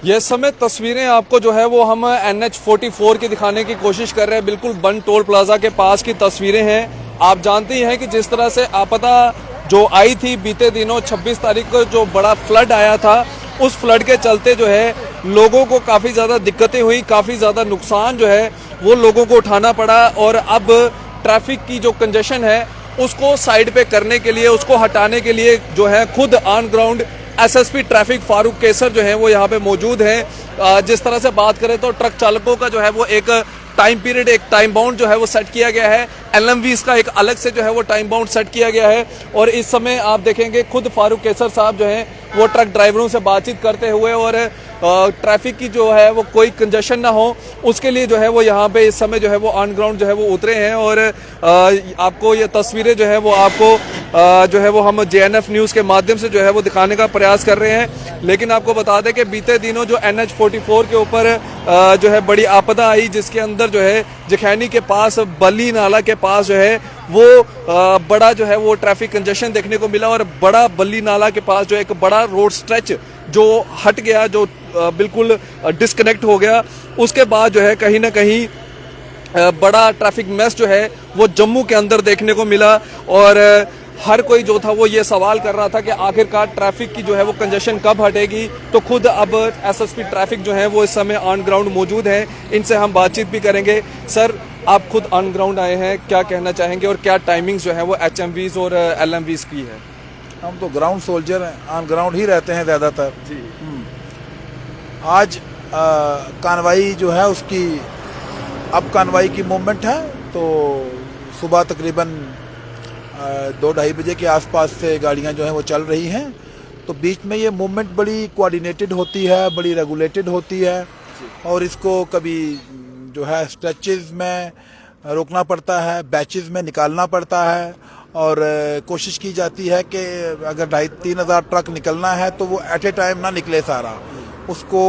ये समय तस्वीरें आपको जो है वो हम NH44 की दिखाने की कोशिश कर रहे हैं। बिल्कुल बन टोल प्लाजा के पास की तस्वीरें हैं। आप जानते ही हैं कि जिस तरह से आपदा जो आई थी बीते दिनों 26 तारीख को जो बड़ा फ्लड आया था, उस फ्लड के चलते जो है लोगों को काफ़ी ज़्यादा दिक्कतें हुई, काफ़ी ज़्यादा नुकसान जो है वो लोगों को उठाना पड़ा। और अब ट्रैफिक की जो कंजेशन है उसको साइड पे करने के लिए, उसको हटाने के लिए जो है खुद on ground S S P traffic Farooq Kaiser जो है वो यहाँ पे मौजूद हैं। जिस तरह से बात करें तो ट्रक चालकों का जो है वो एक टाइम पीरियड, एक टाइम बाउंड जो है वो सेट किया गया है। एलएमवीज का एक अलग से जो है वो टाइम बाउंड सेट किया गया है। और इस समय आप देखेंगे खुद फारूक केसर साहब जो है वो ट्रक ड्राइवरों से बातचीत करते हुए और ट्रैफिक की जो है वो कोई कंजेशन ना हो उसके लिए जो है वो यहाँ पे इस समय जो है वो ऑन ग्राउंड जो है वो उतरे हैं। और आपको ये तस्वीरें जो है वो आपको जो है वो हम JNF न्यूज़ के माध्यम से जो है वो दिखाने का प्रयास कर रहे हैं। लेकिन आपको बता दें कि बीते दिनों जो NH44 के ऊपर जो है बड़ी आपदा आई, जिसके अंदर जो है जखैनी के पास बली नाला के पास जो है वो बड़ा जो है वो ट्रैफिक कंजेशन देखने को मिला। और बड़ा बली नाला के पास जो एक बड़ा रोड स्ट्रेच जो हट गया, जो बिल्कुल डिस्कनेक्ट हो गया, उसके बाद जो है कहीं ना कहीं बड़ा ट्रैफिक मेस जो है वो जम्मू के अंदर देखने को मिला। और हर कोई जो था वो ये सवाल कर रहा था कि आखिरकार ट्रैफिक की जो है वो कंजेशन कब हटेगी। तो खुद अब एसएसपी ट्रैफिक जो है वो इस समय ऑन ग्राउंड मौजूद हैं, इनसे हम बातचीत भी करेंगे। सर, आप खुद ऑन ग्राउंड आए हैं, क्या कहना चाहेंगे और क्या टाइमिंग्स जो है वो HMVs और LMVs की है? हम तो ग्राउंड सोल्जर हैं, ऑन ग्राउंड ही रहते हैं ज़्यादातर जी। आज कानवाई जो है उसकी अब कानवाई की मूवमेंट है, तो सुबह तकरीबन 2-2:30 बजे के आसपास से गाड़ियां जो हैं वो चल रही हैं। तो बीच में ये मूवमेंट बड़ी कोऑर्डिनेटेड होती है, बड़ी रेगुलेटेड होती है। और इसको कभी जो है स्ट्रेचेस में रोकना पड़ता है, बैचेस में निकालना पड़ता है। और कोशिश की जाती है कि अगर 2,500-3 हज़ार ट्रक निकलना है तो वो एट ए टाइम ना निकले सारा, उसको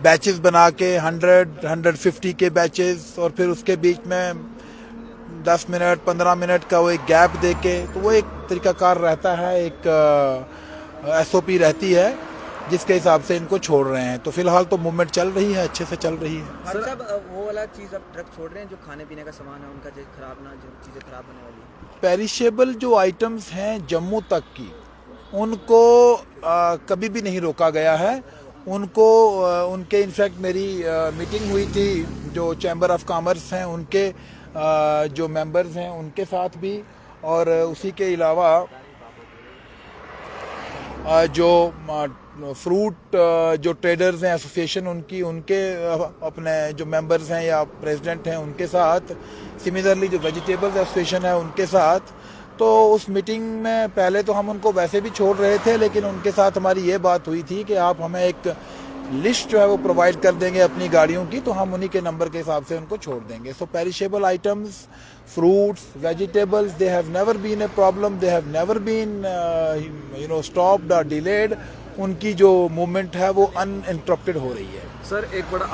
बैचेस बना के 100-150 के बैचेस, और फिर उसके बीच में 10 मिनट 15 मिनट का वो एक गैप दे के, तो वो एक तरीकाकार रहता है, एक SOP रहती है जिसके हिसाब से इनको छोड़ रहे हैं। तो फिलहाल तो मूवमेंट चल रही है, अच्छे से चल रही है। सर, अब वो वाला चीज़ अब ट्रक छोड़ रहे हैं जो खाने पीने का सामान है उनका, जो खराब ना, जो चीज़ें खराब होने वाली है। पेरिशेबल जो आइटम्स हैं जम्मू तक की, उनको कभी भी नहीं रोका गया है। उनको उनके इनफैक्ट मेरी मीटिंग हुई थी जो चैम्बर ऑफ कॉमर्स हैं उनके जो मेंबर्स हैं उनके साथ भी। और उसी के अलावा जो फ्रूट जो ट्रेडर्स हैं एसोसिएशन उनके अपने जो मेंबर्स हैं या प्रेसिडेंट हैं उनके साथ, सिमिलरली जो वेजिटेबल्स एसोसिएशन है उनके साथ। तो उस मीटिंग में पहले तो हम उनको वैसे भी छोड़ रहे थे, लेकिन उनके साथ हमारी ये बात हुई थी कि आप हमें एक लिस्ट जो है वो प्रोवाइड कर देंगे अपनी गाड़ियों की, तो हम उन्हीं के नंबर के हिसाब से उनको छोड़ देंगे। So perishable items, fruits, vegetables, they have never been a problem, they have never been stopped or delayed. उनकी जो मूवमेंट है वो अनइंटरप्टेड हो रही है। सर, एक बड़ा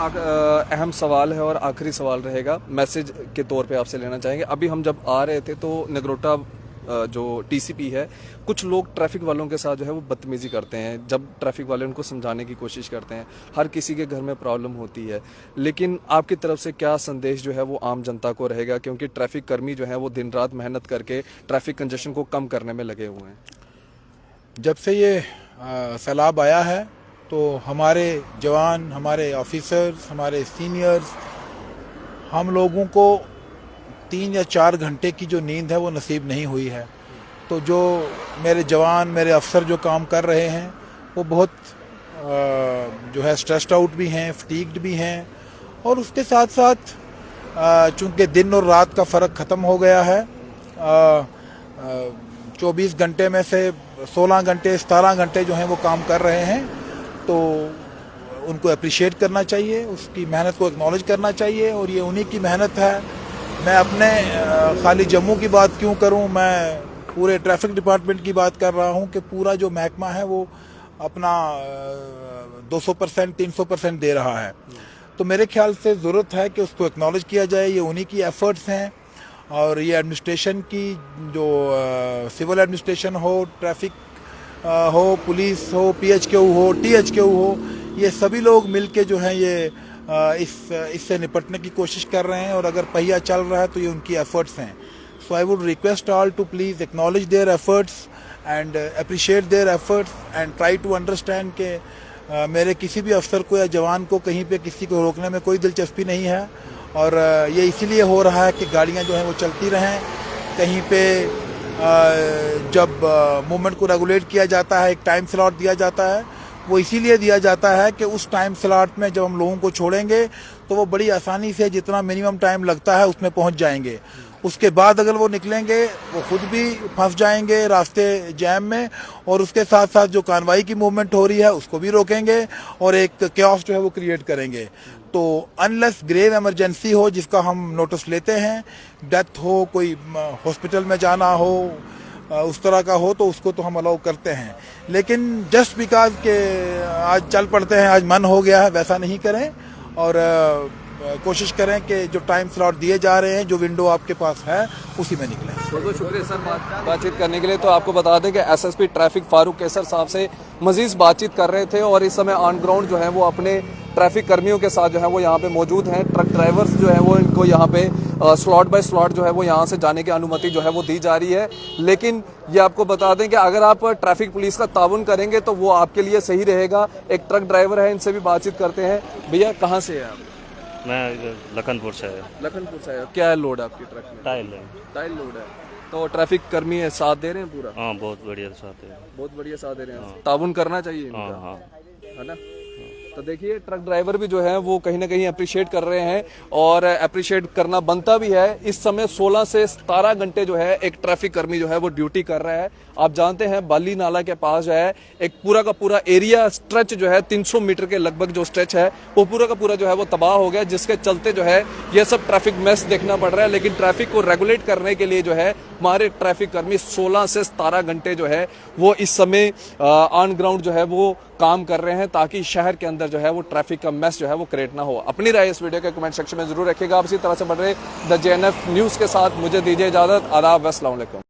अहम सवाल है और आखिरी सवाल रहेगा, मैसेज के तौर पे आपसे लेना चाहेंगे। अभी हम जब आ रहे थे तो नगरोटा जो TCP है, कुछ लोग ट्रैफिक वालों के साथ जो है वो बदतमीजी करते हैं। जब ट्रैफिक वाले उनको समझाने की कोशिश करते हैं, हर किसी के घर में प्रॉब्लम होती है, लेकिन आपकी तरफ से क्या संदेश जो है वो आम जनता को रहेगा? क्योंकि ट्रैफिक कर्मी जो है वो दिन रात मेहनत करके ट्रैफिक कंजेशन को कम करने में लगे हुए हैं। जब से ये सैलाब आया है तो हमारे जवान, हमारे ऑफिसर्स, हमारे सीनियर्स, हम लोगों को 3 या 4 घंटे की जो नींद है वो नसीब नहीं हुई है। तो जो मेरे जवान, मेरे अफसर जो काम कर रहे हैं वो बहुत जो है स्ट्रेस्ड आउट भी हैं, फटीग्ड भी हैं। और उसके साथ साथ चूँकि दिन और रात का फ़र्क ख़त्म हो गया है, 24 घंटे में से 16 घंटे 17 घंटे जो हैं वो काम कर रहे हैं, तो उनको अप्रिशिएट करना चाहिए, उसकी मेहनत को एक्नॉलेज करना चाहिए। और ये उन्हीं की मेहनत है। मैं अपने खाली जम्मू की बात क्यों करूं, मैं पूरे ट्रैफिक डिपार्टमेंट की बात कर रहा हूं कि पूरा जो महकमा है वो अपना 200% 300% दे रहा है। तो मेरे ख्याल से ज़रूरत है कि उसको एक्नॉलेज किया जाए। ये उन्हीं की एफर्ट्स हैं। और ये एडमिनिस्ट्रेशन की जो सिविल एडमिनिस्ट्रेशन हो, ट्रैफिक हो, पुलिस हो, PHQ हो, THQ हो, ये सभी लोग मिलके जो है ये इससे निपटने की कोशिश कर रहे हैं, और अगर पहिया चल रहा है तो ये उनकी एफर्ट्स हैं. So I would request all to please acknowledge their efforts and appreciate their efforts and try to understand के मेरे किसी भी अफसर को या जवान को कहीं पे किसी को रोकने में कोई दिलचस्पी नहीं है, और ये इसीलिए हो रहा है कि गाड़ियां जो हैं वो चलती रहें. कहीं पे जब मूवमेंट को रेगुलेट किया जाता है, एक टाइम स्लॉट दिया जाता है, वो इसीलिए दिया जाता है कि उस टाइम स्लॉट में जब हम लोगों को छोड़ेंगे तो वो बड़ी आसानी से जितना मिनिमम टाइम लगता है उसमें पहुंच जाएंगे. उसके बाद अगर वो निकलेंगे वो खुद भी फंस जाएंगे रास्ते जैम में, और उसके साथ साथ जो कार्रवाई की मूवमेंट हो रही है उसको भी रोकेंगे और एक कैओस जो है वो क्रिएट करेंगे. तो अनलेस ग्रेव इमरजेंसी हो जिसका हम नोटिस लेते हैं, डेथ हो, कोई हॉस्पिटल में जाना हो, उस तरह का हो, तो उसको तो हम अलाउ करते हैं. लेकिन जस्ट बिकॉज के आज चल पड़ते हैं, आज मन हो गया है, वैसा नहीं करें, और कोशिश करें कि जो टाइम स्लॉट दिए जा रहे हैं, जो विंडो आपके पास है, उसी में निकलें. बहुत बहुत शुक्रिया सर बातचीत करने के लिए. तो आपको बता दें कि एसएसपी ट्रैफिक फारूक कैसर साहब से मजीद बातचीत कर रहे थे, और इस समय ऑन ग्राउंड जो है वो अपने ट्रैफिक कर्मियों के साथ जो है वो यहाँ पे मौजूद हैं. ट्रक ड्राइवर्स जो है वो इनको यहाँ पे स्लॉट बाय स्लॉट जो है वो यहाँ से जाने की अनुमति जो है वो दी जा रही है. लेकिन ये आपको बता दें कि अगर आप ट्रैफिक पुलिस का ताउन करेंगे तो वो आपके लिए सही रहेगा. एक ट्रक ड्राइवर है, इनसे भी बातचीत करते हैं. भैया कहाँ से है आप? मैं लखनपुर से है. लखनपुर से है. क्या है लोड आपकी ट्रक में? टाइल लोड है. तो ट्रैफिक कर्मी है, साथ दे रहे हैं पूरा? हाँ, बहुत बढ़िया साथ है. बहुत बढ़िया साथ दे रहे हैं. ताउन करना चाहिए इनका, हाँ. है ना. तो देखिए ट्रक ड्राइवर भी जो है वो कहीं ना कहीं अप्रिशिएट कर रहे हैं, और अप्रिशिएट करना बनता भी है. इस समय 16 से 17 घंटे जो है एक ट्रैफिक कर्मी जो है वो ड्यूटी कर रहा है. आप जानते हैं बाली नाला के पास जो है एक पूरा का पूरा एरिया स्ट्रेच जो है 300 मीटर के लगभग जो स्ट्रेच है वो पूरा का पूरा जो है वो तबाह हो गया, जिसके चलते जो है ये सब ट्रैफिक मेस देखना पड़ रहा है. लेकिन ट्रैफिक को रेगुलेट करने के लिए जो है हमारे ट्रैफिक कर्मी 16 से 17 घंटे जो है वो इस समय ऑन ग्राउंड जो है वो काम कर रहे हैं, ताकि शहर के अंदर जो है वो ट्रैफिक का मेस जो है वो क्रिएट ना हो. अपनी राय इस वीडियो के कमेंट सेक्शन में जरूर रखिएगा. आप इसी तरह से बढ़ रहे द JNF न्यूज़ के साथ मुझे दीजिए इजाजत. आदाब, अस्सलाम वालेकुम.